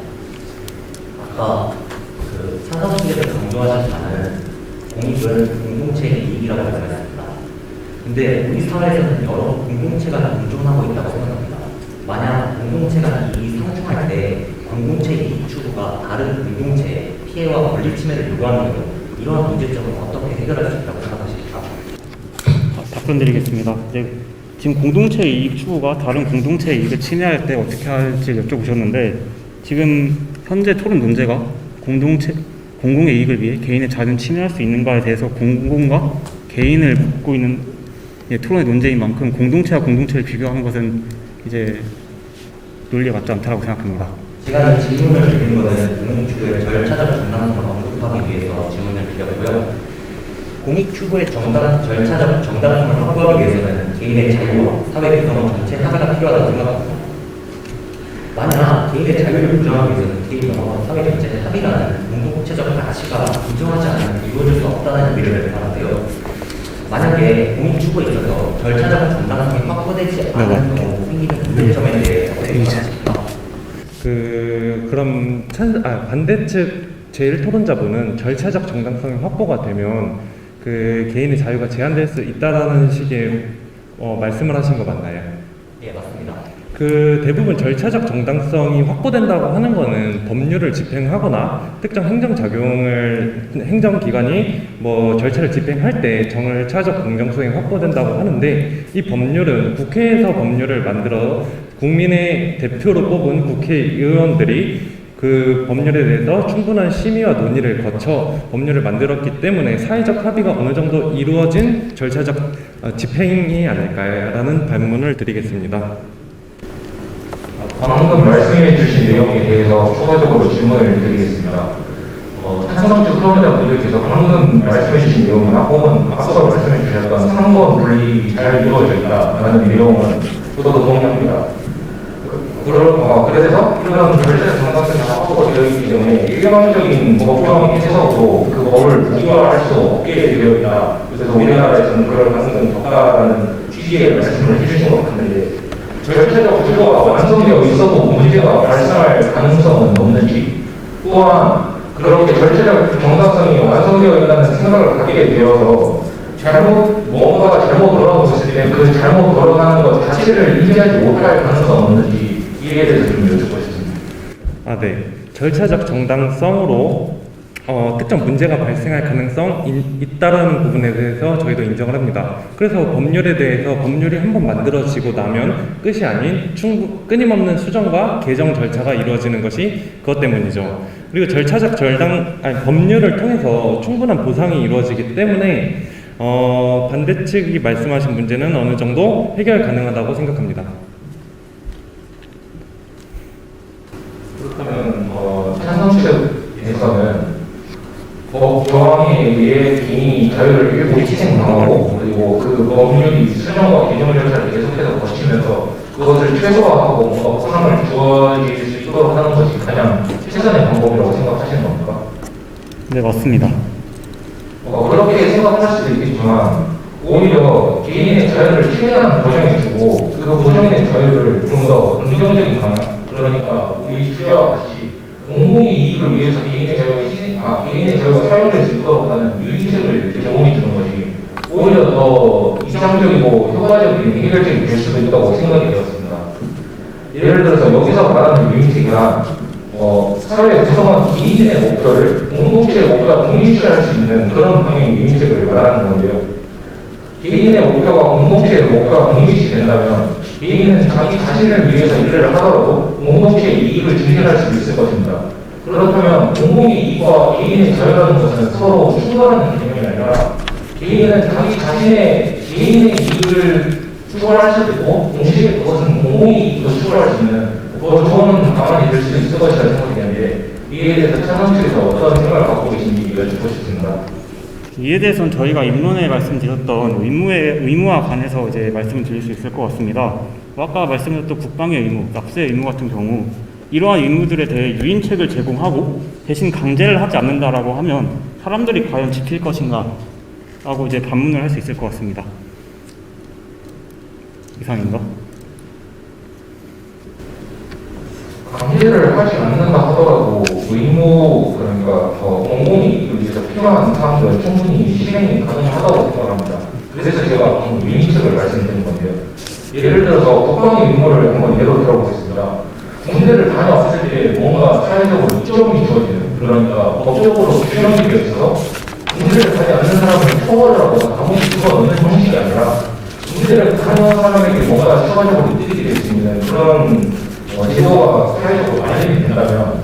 아까 그 찬성주의를 강조하신 바는 공익은 공동체의 이익이라고 말씀하셨습니다. 근데 우리 사회에서는 여러 공동체가 공존하고 있다고 생각합니다. 만약 공동체가 이익이 상충할 때 공동체의 이익 추구가 다른 공동체의 피해와 권리 침해를 요구하는 경우 이러한 문제점을 어떻게 해결할 수 있다고 생각하십니까? 답변드리겠습니다. 지금 공동체의 이익 추구가 다른 공동체의 이익을 침해할 때 어떻게 할지 여쭤보셨는데, 지금 현재 토론 논제가 공공의 이익을 위해 개인의 자유는 침해할 수 있는가에 대해서 공공과 개인을 묻고 있는 토론의 논제인 만큼 공동체와 공동체를 비교하는 것은 이제 논리가 맞지 않다고 생각합니다. 제가 이 질문을 드린 것은 공익추구의 절차적 정당성을 언급하기 위해서 질문을 드렸고요. 공익추구의 절차적 정당성을 확보하기 위해서는 개인의 자유와 사회 구성 전체 합의가 필요하다고 생각합니다. 만약 개인의 자유를 보장하기 위해서는 개인과 사회 전체의 합의라는 공동체적 가치가 인정하지 않으면 이루어질 수 없다는 의미를 말하는데요. 만약에 공익추구에 있어서 절차적 정당성이 확보되지 않은 경우 생기는 문제점에 대해 어떻게 생각하십니까? 그럼 반대측 제1토론자분은 절차적 정당성이 확보가 되면 그 개인의 자유가 제한될 수 있다라는 식의 말씀을 하신 거 맞나요? 예, 맞습니다. 그 대부분 절차적 정당성이 확보된다고 하는 거는 법률을 집행하거나 특정 행정기관이 뭐 절차를 집행할 때 절차적 공정성이 확보된다고 하는데, 이 법률은 국회에서 법률을 만들어 국민의 대표로 뽑은 국회의원들이 그 법률에 대해서 충분한 심의와 논의를 거쳐 법률을 만들었기 때문에 사회적 합의가 어느 정도 이루어진 절차적 집행이 아닐까라는 반문을 드리겠습니다. 방금 말씀해 주신 내용에 대해서 추가적으로 질문을 드리겠습니다. 찬성적 토론자분들께서 방금 말씀해 주신 내용이나 혹은 앞서 말씀해 주셨던 상권 분립이 잘 이루어져 있다라는 내용은 저도 동의합니다. 그래서 이런 절차적 정당성이 확보가 되어 있기 때문에 일반적인 법조항의 해석으로 그 법을 무효화할 수 없게 되어 있다. 그래서 우리나라에서는 그럴 가능성이 적다라는 취지의 말씀을 해주신 것 같은데, 절차적 구조가 완성되어 있어도 문제가 발생할 가능성은 없는지, 또한 그렇게 절차적 정당성이 완성되어 있다는 생각을 갖게 되어서 뭔가가 잘못 돌아가고 있을 때 그 잘못 돌아가는 것 자체를 인지하지 못할 가능성은 없는지, 이에 대해서 좀 여쭙고 싶습니다. 네. 절차적 정당성으로 특정 문제가 발생할 가능성이 있다는 부분에 대해서 저희도 인정을 합니다. 그래서 법률에 대해서 법률이 한번 만들어지고 나면 끝이 아닌 끊임없는 수정과 개정 절차가 이루어지는 것이 그것 때문이죠. 그리고 법률을 통해서 충분한 보상이 이루어지기 때문에 반대측이 말씀하신 문제는 어느 정도 해결 가능하다고 생각합니다. 그렇다면 찬성측에서는 법 조항에 의해 개인이 자유를 일부 희생당하고, 그리고 그 법률이 수정과 개정 절차를 계속해서 거치면서 그것을 최소화하고 뭔가 보상을 주어질 수 있도록 하는 것이 가장 최선의 방법이라고 생각하시는 겁니까? 네, 맞습니다. 그렇게 생각할 수도 있겠지만 오히려 개인의 자유를 최대한 보장해주고 그 보장된 자유를 좀 더 긍정적인 방향, 그러니까 우리 주제와 같이 공공의 이익을 위해서 개인의 자유가 사용될 수 있도록 하는 유인책을 제공해 주는 것이 오히려 더 이상적이고 효과적인 해결책이 될 수도 있다고 생각이 되었습니다. 예를 들어서 여기서 말하는 유인책이란 사회 구성원 개인의 목표를 공동체의 목표와 동일시할 수 있는 그런 방향의 유인책을 말하는 건데요. 개인의 목표와 공동체의 목표가 동일시 된다면 개인은 자기 자신을 위해서 일을 하더라도 공동체의 이익을 증진할 수 있을 것입니다. 그렇다면 공공의 이익과 개인의 자유라는 것은 서로 충돌하는 개념이 아니라 개인은 자기 자신의 개인의 이익을 추구할 수도 있고 동시에 그것은 공공의 이익도 추구할 수 있는 더 좋은 방안이 될 수도 있을 것이라 생각되는데 이에 대해서 창원실에서 어떤 생각을 갖고 계신지 여쭙고 싶습니다. 이에 대해서는 저희가 입론에 말씀드렸던 의무와 관해서 이제 말씀을 드릴 수 있을 것 같습니다. 아까 말씀드렸던 국방의 의무, 납세의 의무 같은 경우 이러한 의무들에 대해 유인책을 제공하고 대신 강제를 하지 않는다라고 하면 사람들이 과연 지킬 것인가 라고 이제 반문을 할 수 있을 것 같습니다. 이상인가? 강제를 하지 않는다 하더라도 의무, 그러니까 공공이익을 위해서 필요한 사항들은 충분히 실행이 가능하다고 생각합니다. 그래서 제가 방금 유인책을 말씀드린 건데요. 예를 들어서 국방의 의무를 한번 예로 들어보겠습니다. 군대를 다녀왔을 때 뭔가 사회적으로 이점이 주어지는, 그러니까 법적으로 규정이 되어 있어서 군대를 다니 않는 사람을 처벌을 하거나 감옥에 집어넣는 형식이 아니라 군대를 다녀온 사람에게 뭔가 추가적으로 이득이 될 수 있는 그런 제도가 사회적으로 마련이 된다면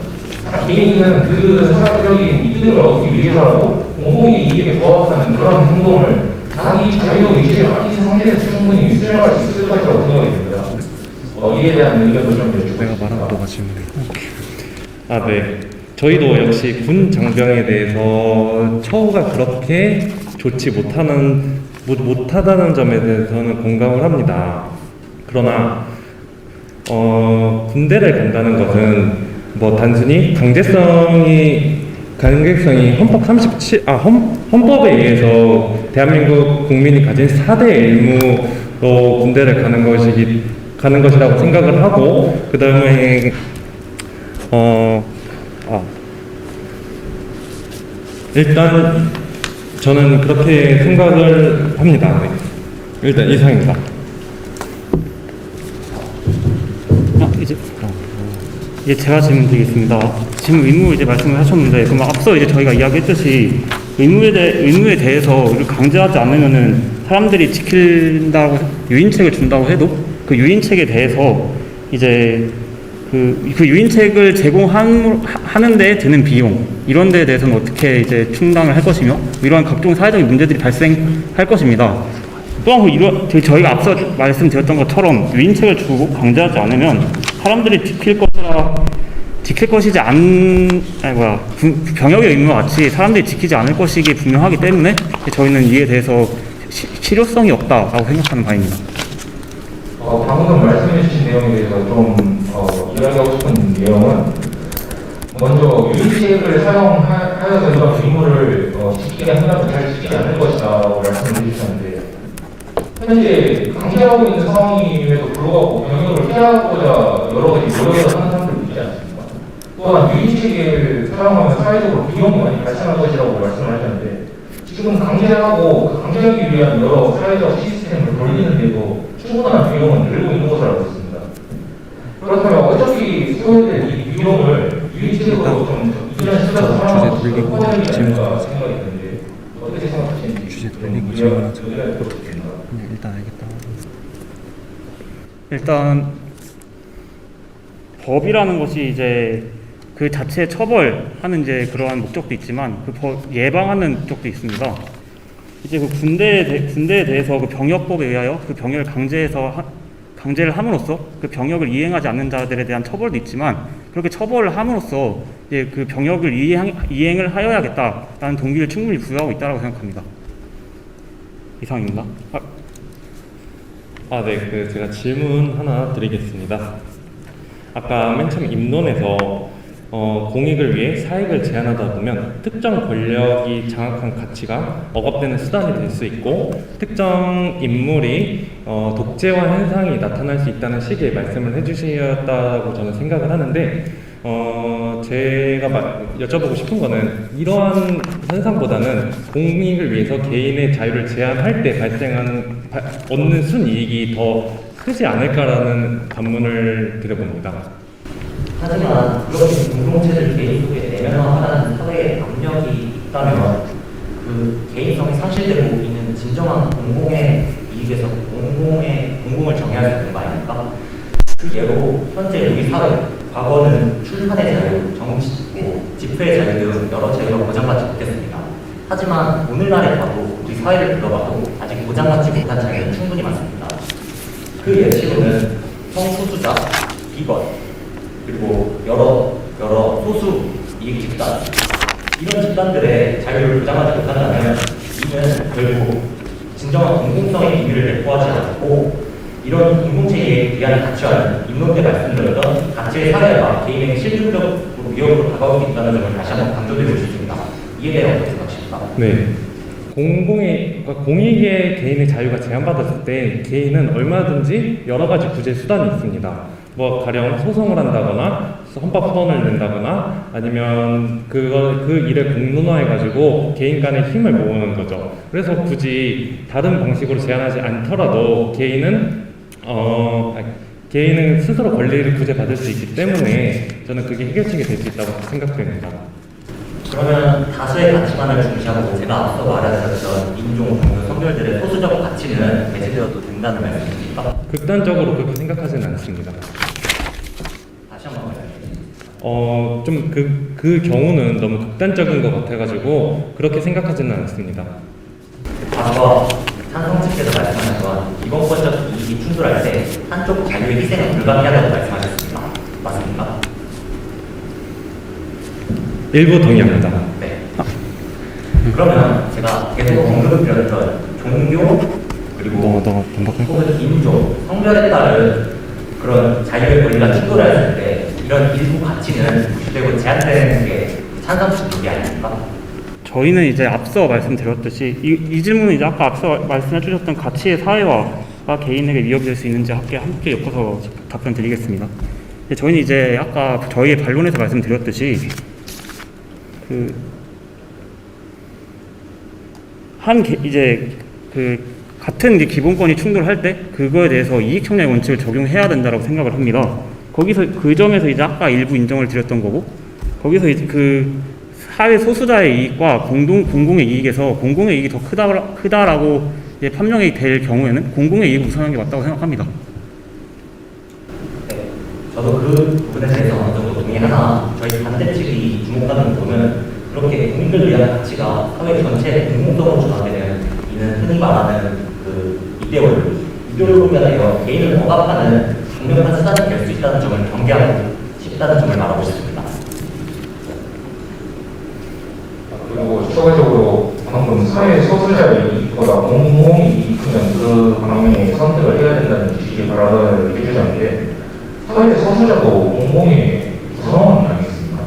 개인은 그 사회적인 이득을 얻기 위해서라도 공공의 이익에 부합하는 그런 행동을 자기 자유의지를 아닌 상태에서 충분히 수행할 수 있을 것이라고 생각이 듭니다. 이에 대한 의견도 좀 여쭙고 아, 네. 저희도 역시 군 장병에 대해서 처우가 그렇게 좋지 못하다는 점에 대해서는 공감을 합니다. 그러나 군대를 간다는 것은 뭐 단순히 강제성이 헌법에 의해서 대한민국 국민이 가진 4대 의무로 군대를 가는 것이라고 생각을 하고, 그 다음에 일단 저는 그렇게 생각을 합니다. 네. 일단 이상입니다. 이제 제가 질문 드리겠습니다. 지금 의무 이제 말씀을 하셨는데, 그럼 앞서 이제 저희가 이야기했듯이 의무에 대해서 이걸 강제하지 않으면은 사람들이 지킨다고 유인책을 준다고 해도 그 유인책에 대해서 이제 그 유인책을 제공하는 데 드는 비용 이런 데에 대해서는 어떻게 이제 충당을 할 것이며 이러한 각종 사회적인 문제들이 발생할 것입니다. 또한 저희가 앞서 말씀드렸던 것처럼 유인책을 주고 강제하지 않으면 사람들이 지킬 것이지 병역의 의무와 같이 사람들이 지키지 않을 것이기 분명하기 때문에 저희는 이에 대해서 실효성이 없다라고 생각하는 바입니다. 방금 말씀해 주신 내용에 대해서 좀 이야기하고 싶은 내용은 먼저 유인책을 사용하여서 이런 의무를 지키게 한다면 잘 지키지 않을 것이다라고 말씀을 해주셨는데 현재 강제하고 있는 상황임에도 불구하고 병역을 피하고자 여러 가지 노력을 하는 사람들도 있지 않습니까? 또한 유인책을 사용하면 사회적으로 비용이 많이 발생할 것이라고 말씀을 하셨는데 지금 강제하고 그 강제하기 위한 여러 사회적 시스템을 돌리는데도 충분한 비용은 들고 있는 것으로 알고 있습니다. 그렇다면 어차피 소요될 이 비용을 유인책으로 좀 이전시켜서 사용하고 효과적이지 않을까 생각이 드는데 어떻게 생각하시는지 주제 돌리고 질문하죠. 일단 법이라는 것이 이제 그 자체 처벌하는 이제 그러한 목적도 있지만 그 예방하는 목적도 있습니다. 이제 그 군대에 대해서 그 병역법에 의하여 그 병역을 강제를 함으로써 그 병역을 이행하지 않는 자들에 대한 처벌도 있지만 그렇게 처벌을 함으로써 이제 그 병역을 이행을 하여야겠다라는 동기를 충분히 부여하고 있다고 생각합니다. 이상입니다. 네, 제가 질문 하나 드리겠습니다. 아까 맨 처음 입론에서 공익을 위해 사익을 제한하다 보면 특정 권력이 장악한 가치가 억압되는 수단이 될 수 있고 특정 인물이 독재화 현상이 나타날 수 있다는 식의 말씀을 해주셨다고 저는 생각을 하는데 제가 여쭤보고 싶은 거는 이러한 현상보다는 공익을 위해서 개인의 자유를 제한할 때 얻는 순이익이 더 크지 않을까라는 반문을 드려봅니다. 하지만 그렇게 공동체를 개인 속에 내면화하는 사회의 압력이 있다면 그 개인성이 상실되고 있는 진정한 공공의 이익에서 공공을 정의할 수 있는 거 아닙니까? 그 예로 현재 우리 사회, 과거는 출판의 자유, 정치, 집회의 자유 등 여러 자유가 보장받지 못했습니다. 하지만 오늘날에 봐도 우리 사회를 들어봐도 아직 보장받지 못한 자유는 충분히 많습니다. 그 예시로는 성소수자, 비건, 그리고 여러 소수 이익 집단 이런 집단들의 자유를 보장하지 못한다면 이는 결국 진정한 공공성의 의미를 내포하지 않고 이런 공동체 이익에 대한 가치와는 인론 때 말씀드렸던 가치의 사회와 개인의 실질적으로 위협으로 다가올 수 있다는 점을 다시 한번 강조드리고 싶습니다. 이에 대해 어떻게 생각하십니까? 네. 공익의 개인의 자유가 제한받았을 때 개인은 얼마든지 여러 가지 구제 수단이 있습니다. 가령 소송을 한다거나 헌법 소원을 낸다거나 아니면 그 일을 공론화해가지고 개인 간의 힘을 모으는 거죠. 그래서 굳이 다른 방식으로 제한하지 않더라도 개인은 스스로 권리를 구제받을 수 있기 때문에 저는 그게 해결책이 될 수 있다고 생각됩니다. 그러면 다수의 가치관을 중시하고 제가 앞서 말하셨던 인종, 종교, 성별들의 소수적 가치는 배제되어도 된다는 말씀이십니까? 극단적으로 그렇게 생각하지는 않습니다. 다시 한번 말씀해주세요. 좀 그 경우는 너무 극단적인 것 같아가지고 그렇게 생각하지는 않습니다. 과거 찬성 측에서 말씀하신 건 이번권적 이익이 충돌할 때 한쪽 자유의 희생을 불가피하다고 말씀하셨습니다. 맞습니까? 일부 동의합니다. 네. 그러면 제가 계속 언급드렸던 종교 그리고 혹은 인종, 성별에 따른 그런 자유의 권리가 충돌했을 때 이런 일부 가치는 무시되고 제한되는 게 찬성식 논리 아닙니까? 저희는 이제 앞서 말씀드렸듯이 이 질문은 이제 아까 앞서 말씀해 주셨던 가치의 사회화가 개인에게 위협이 될 수 있는지 함께 엮어서 답변 드리겠습니다. 저희는 이제 아까 저희의 반론에서 말씀드렸듯이 같은 기본권이 충돌할 때 그거에 대해서 이익 청량의 원칙을 적용해야 된다고 생각을 합니다. 거기서 그 점에서 이제 아까 일부 인정을 드렸던 거고 거기서 이제 그 사회 소수자의 이익과 공공의 이익에서 공공의 이익이 더 크다라고 이제 판명이 될 경우에는 공공의 이익을 우선하는 게 맞다고 생각합니다. 네, 저도 그 부분에 대해서 어느 정도 동의하나 저희 반대 측이 주목하는 부분은 그렇게 국민들 위한 가치가 사회 전체의 공공성을 주장하게 되는 이는 흔히 말하는 그 이데올로기가 개인을 억압하는 강력한 수단이 될 수 있다는 점을 경계하고 싶다는 점을 말하고 싶습니다. 그리고 추가적으로 방금 사회 소수자의 이익보다 공공의 이익이면 그 방향의 선택을 해야 된다는 취지의 발언을 해주셨는데 사회 소수자도 공공의 구성원 아니겠습니까?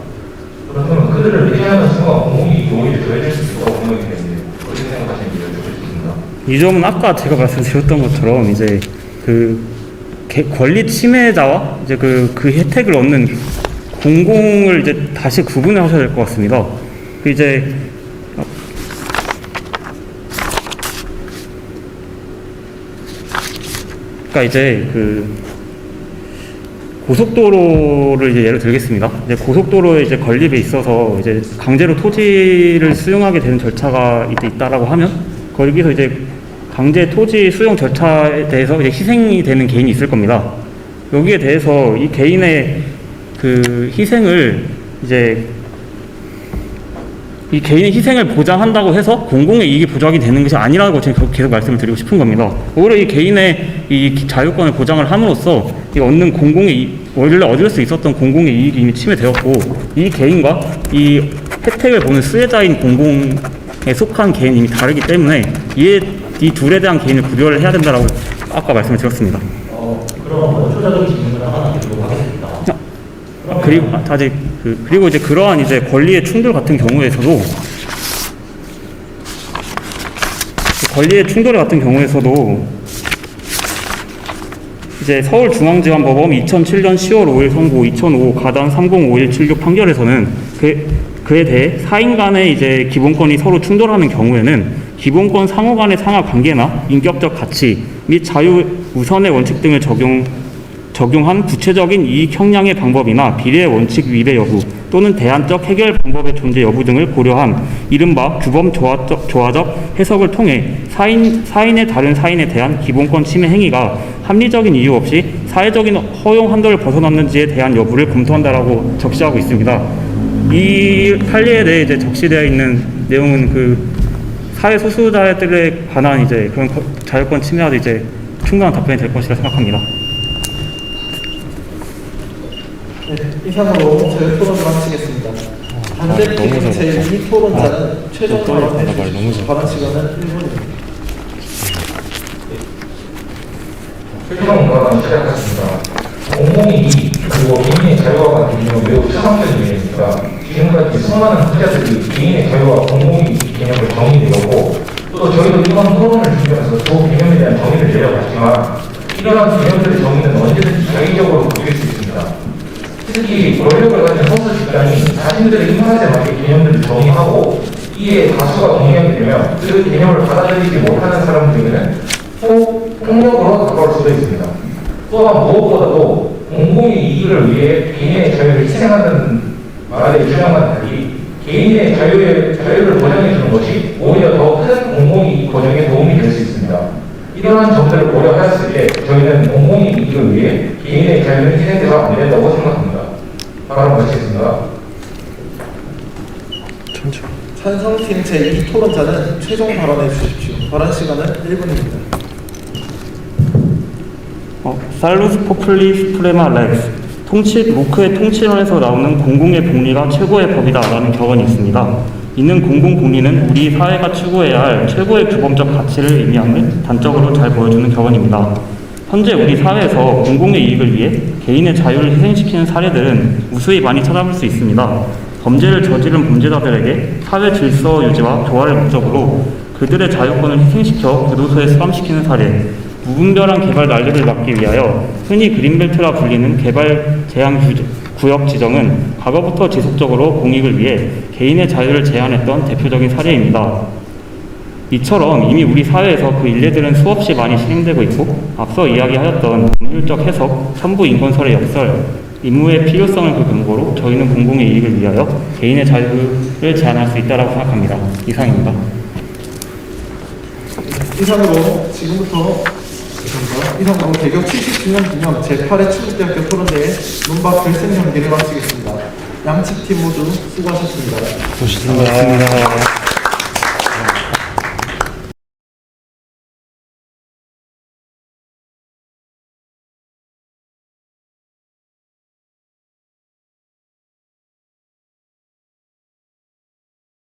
그렇다면 그들을 배제하는 순간 공공이 오히려 더해질 수 있다고 생각이 되는데 어떻게 생각하시는지 여쭙겠습니다. 이 점은 아까 제가 말씀드렸던 것처럼 이제 권리 침해자와 이제 그 혜택을 얻는 공공을 이제 다시 구분을 하셔야 될 것 같습니다. 이제 그러니까 이제 고속도로를 이제 예를 들겠습니다. 이제 고속도로의 이제 건립에 있어서 이제 강제로 토지를 수용하게 되는 절차가 있다라고 하면 거기서 이제 강제 토지 수용 절차에 대해서 이제 희생이 되는 개인이 있을 겁니다. 여기에 대해서 이 개인의 그 희생을 이제 이 개인의 희생을 보장한다고 해서 공공의 이익이 보장이 되는 것이 아니라고 제가 계속 말씀을 드리고 싶은 겁니다. 오히려 이 개인의 이 자유권을 보장을 함으로써 이 얻는 원래 얻을 수 있었던 공공의 이익이 이미 침해되었고 이 개인과 이 혜택을 보는 수혜자인 공공에 속한 개인이 이미 다르기 때문에 이 둘에 대한 개인을 구별을 해야 된다라고 아까 말씀을 드렸습니다. 그럼 원초적인 질문을 하나 드리고 가겠습니다. 그리고 아직 그리고 이제 그러한 이제 권리의 충돌 같은 경우에서도 이제 서울중앙지방법원 2007년 10월 5일 선고 2005 가단 305176 판결에서는 그에 대해 사인 간의 이제 기본권이 서로 충돌하는 경우에는 기본권 상호 간의 상하 관계나 인격적 가치 및 자유 우선의 원칙 등을 적용한 구체적인 이익 형량의 방법이나 비례의 원칙 위배 여부 또는 대안적 해결 방법의 존재 여부 등을 고려한 이른바 규범 조화적 해석을 통해 사인의 다른 사인에 대한 기본권 침해 행위가 합리적인 이유 없이 사회적인 허용 한도를 벗어났는지에 대한 여부를 검토한다라고 적시하고 있습니다. 이 판례에 대해 이제 적시되어 있는 내용은 그 사회 소수자들에 관한 이제 그런 자유권 침해와도 이제 충분한 답변이 될 것이라 생각합니다. 네, 이상으로 저희 토론을 마치겠습니다. 반대팀 제2 토론자는 최종 발언해 주시고 발언 시간은 1분입니다. 최종 발언 시작하겠습니다. 공공이 그리고 개인의 자유와 같은 개념은 매우 추상적인 개념입니다. 지금까지 수많은 학자들이 개인의 자유와 공공이 개념을 정의되었고 또 저희도 이번 토론을 준비하면서 두 개념에 대한 정의를 내려봤지만 이러한 개념들의 정의는 언제든지 자의적으로 바뀔 수 있습니다. 특히 권력을 가진 선수 집단이 자신들의 입맛에 맞게 개념들을 정의하고 이에 다수가 동의하게 되면 그 개념을 받아들이지 못하는 사람들에게는 폭력으로 다가올 수도 있습니다. 또한 무엇보다도 공공의 이익을 위해 개인의 자유를 희생하는 말의 주장과는 달리 개인의 자유를 보장해주는 것이 오히려 더 큰 공공이익 보장에 도움이 될 수 있습니다. 이러한 점들을 고려하였을 때 저희는 공공의 이익을 위해 개인의 자유는 희생돼서 안 된다고 생각합니다. 발언 마치겠습니다. 찬성팀 제2 토론자는 최종 발언해 주십시오. 발언 시간은 1분입니다. 살루스 포플리 스프레마 렉스 로크의 통치론에서 나오는 공공의 복리가 최고의 법이다라는 격언이 있습니다. 이는 공공 복리는 우리 사회가 추구해야 할 최고의 규범적 가치를 의미함을 단적으로 잘 보여주는 격언입니다. 현재 우리 사회에서 공공의 이익을 위해 개인의 자유를 희생시키는 사례들은 무수히 많이 찾아볼 수 있습니다. 범죄를 저지른 범죄자들에게 사회 질서 유지와 조화를 목적으로 그들의 자유권을 희생시켜 교도소에 수감시키는 사례, 무분별한 개발 난리를 막기 위하여 흔히 그린벨트라 불리는 개발 제한 구역 지정은 과거부터 지속적으로 공익을 위해 개인의 자유를 제한했던 대표적인 사례입니다. 이처럼 이미 우리 사회에서 그 일례들은 수없이 많이 실행되고 있고 앞서 이야기하였던 법률적 해석, 첨부 인권설의 역설, 임무의 필요성을 그 근거로 저희는 공공의 이익을 위하여 개인의 자유를 제한할 수 있다고 생각합니다. 이상입니다. 이상으로 개교 70주년 기념 제8회 충북대학교 토론대회 문박 결승 경기를 마치겠습니다. 양측 팀 모두 수고하셨습니다. 고맙습니다.